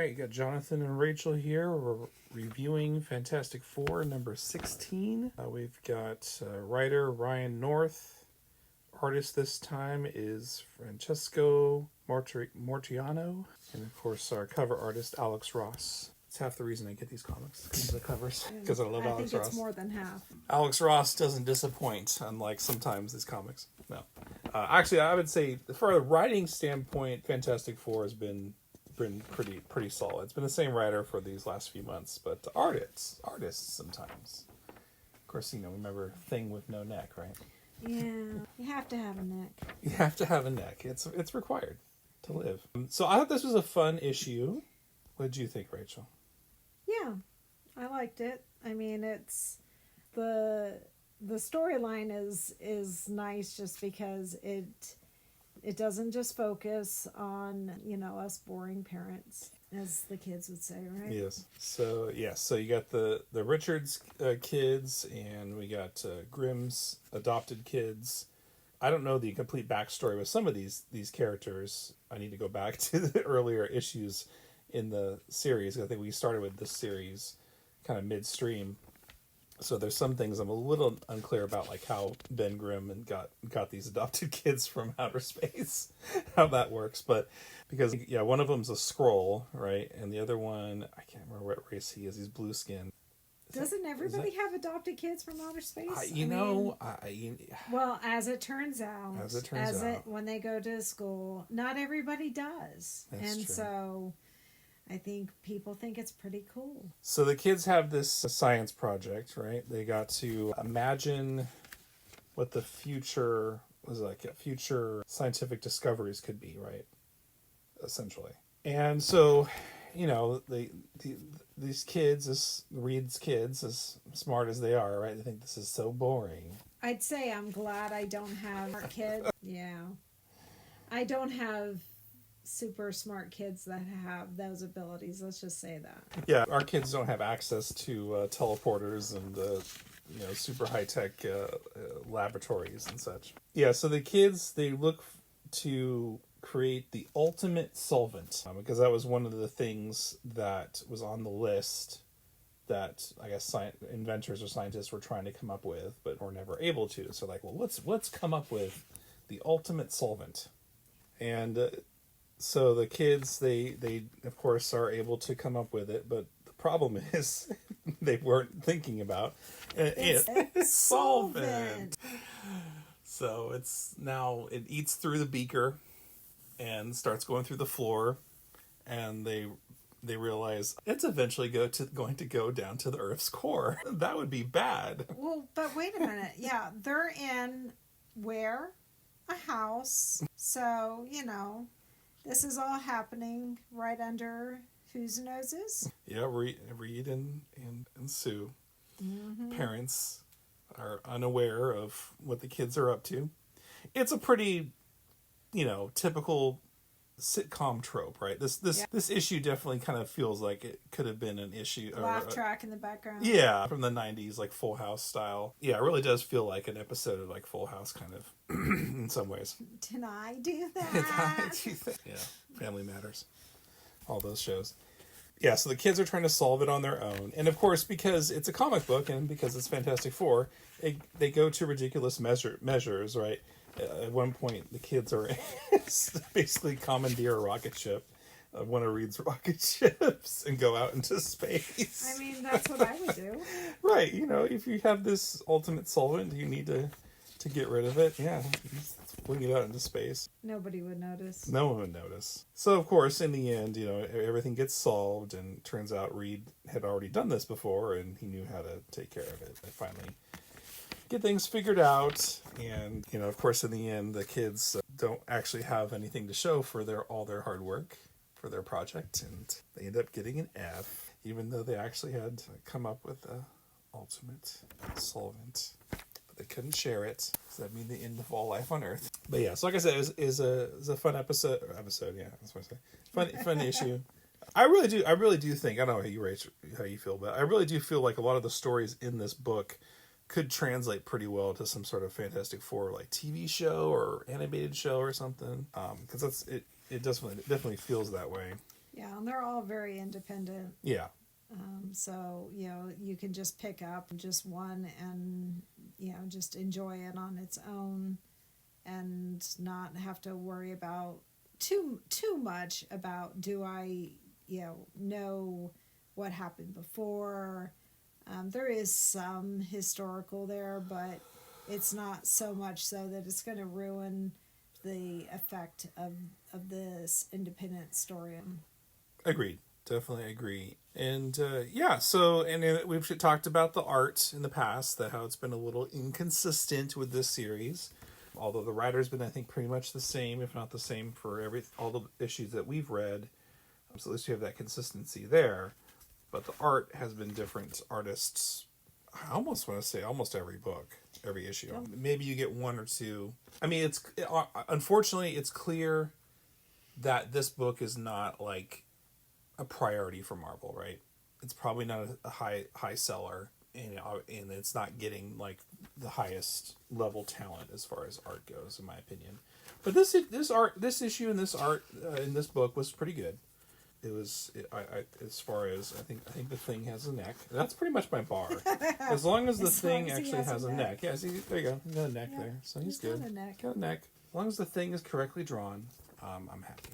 right, you got Jonathan and Rachel here. We're reviewing Fantastic Four number 16. We've got writer Ryan North. Artist this time is Francesco Mortiano. And of course, our cover artist, Alex Ross. It's half the reason I get these comics, the covers, because I love Alex Ross. I think it's more than half. Alex Ross doesn't disappoint, unlike sometimes these comics. No. Actually, I would say, for a writing standpoint, Fantastic Four has been pretty solid. It's been the same writer for these last few months, but artists sometimes. Of course, remember Thing with no neck, right? Yeah, you have to have a neck. You have to have a neck. It's required to live. So I thought this was a fun issue. What did you think, Rachel? Yeah, I liked it. I mean, it's the storyline is nice just because it doesn't just focus on, us boring parents, as the kids would say, right? Yes. So you got the Richards kids, and we got Grimm's adopted kids. I don't know the complete backstory with some of these characters. I need to go back to the earlier issues in the series. I think we started with this series kind of midstream. So there's some things I'm a little unclear about, like how Ben Grimm and got these adopted kids from outer space, how that works. But because one of them's a Skrull, right, and the other one, I can't remember what race he is. He's blue skin. Doesn't everybody have adopted kids from outer space? Well, as it turns out, when they go to school, not everybody does, That's true. So I think people think it's pretty cool. So the kids have this science project, right? They got to imagine what the future was like, future scientific discoveries could be, right? Essentially. And so, these kids, Reed's kids, as smart as they are, right? They think this is so boring. I'd say I'm glad I don't have kids. Yeah. I don't have super smart kids that have those abilities. Let's just say that. Yeah, our kids don't have access to teleporters and super high tech laboratories and such. Yeah, so the kids, they look to create the ultimate solvent, because that was one of the things that was on the list that I guess inventors or scientists were trying to come up with, but were never able to. So let's come up with the ultimate solvent. And so the kids, they of course are able to come up with it, but the problem is they weren't thinking about it's solvent. So it eats through the beaker and starts going through the floor, and they realize it's eventually going to go down to the Earth's core. That would be bad. Well, but wait a minute. Yeah, they're in where? A house. So, this is all happening right under whose noses? Yeah, Reed and Sue. Mm-hmm. Parents are unaware of what the kids are up to. It's a pretty, typical sitcom trope, right? This issue definitely kind of feels like it could have been an issue. Laugh track in the background. Yeah, from the 90s, like Full House style. Yeah, it really does feel like an episode of like Full House, kind of, in some ways. Did I do that? Did I do that? Yeah, Family Matters. All those shows. Yeah, so the kids are trying to solve it on their own. And of course, because it's a comic book and because it's Fantastic Four, they go to ridiculous measures, right? At one point, the kids are basically commandeer a rocket ship, one of Reed's rocket ships, and go out into space. I mean, that's what I would do. Right. If you have this ultimate solvent, you need to get rid of it. Yeah. Fling it out into space. Nobody would notice. No one would notice. So, of course, in the end, everything gets solved, and turns out Reed had already done this before, and he knew how to take care of it. They finally get things figured out, and of course in the end the kids don't actually have anything to show for all their hard work for their project, and they end up getting an F, even though they actually had come up with the ultimate solvent, but they couldn't share it, so that means the end of all life on Earth. But yeah, so like I said, it was a fun episode. Yeah, that's what I say. Fun issue. I really do think, I don't know how you feel, but I really do feel like a lot of the stories in this book could translate pretty well to some sort of Fantastic Four like TV show or animated show or something. Because it definitely feels that way. Yeah, and they're all very independent. Yeah. So, you can just pick up just one and, just enjoy it on its own and not have to worry about too much about, do I, know what happened before. There is some historical there, but it's not so much so that it's going to ruin the effect of this independent story. Agreed. Definitely agree. And yeah, so we've talked about the art in the past, that how it's been a little inconsistent with this series. Although the writer's been, I think, pretty much the same, if not the same, for all the issues that we've read. So at least you have that consistency there. But the art has been different artists. I almost want to say almost every book, every issue. Yep. Maybe you get one or two. I mean, unfortunately it's clear that this book is not like a priority for Marvel, right? It's probably not a high seller, and it's not getting like the highest level talent as far as art goes, in my opinion. But this issue and this art in this book was pretty good. It was as far as I think the Thing has a neck. That's pretty much my bar. As long as the Thing actually has a neck. Yeah, see, there you go. He's got a neck there, so he's good. Got a neck. Got a neck. As long as the Thing is correctly drawn, I'm happy.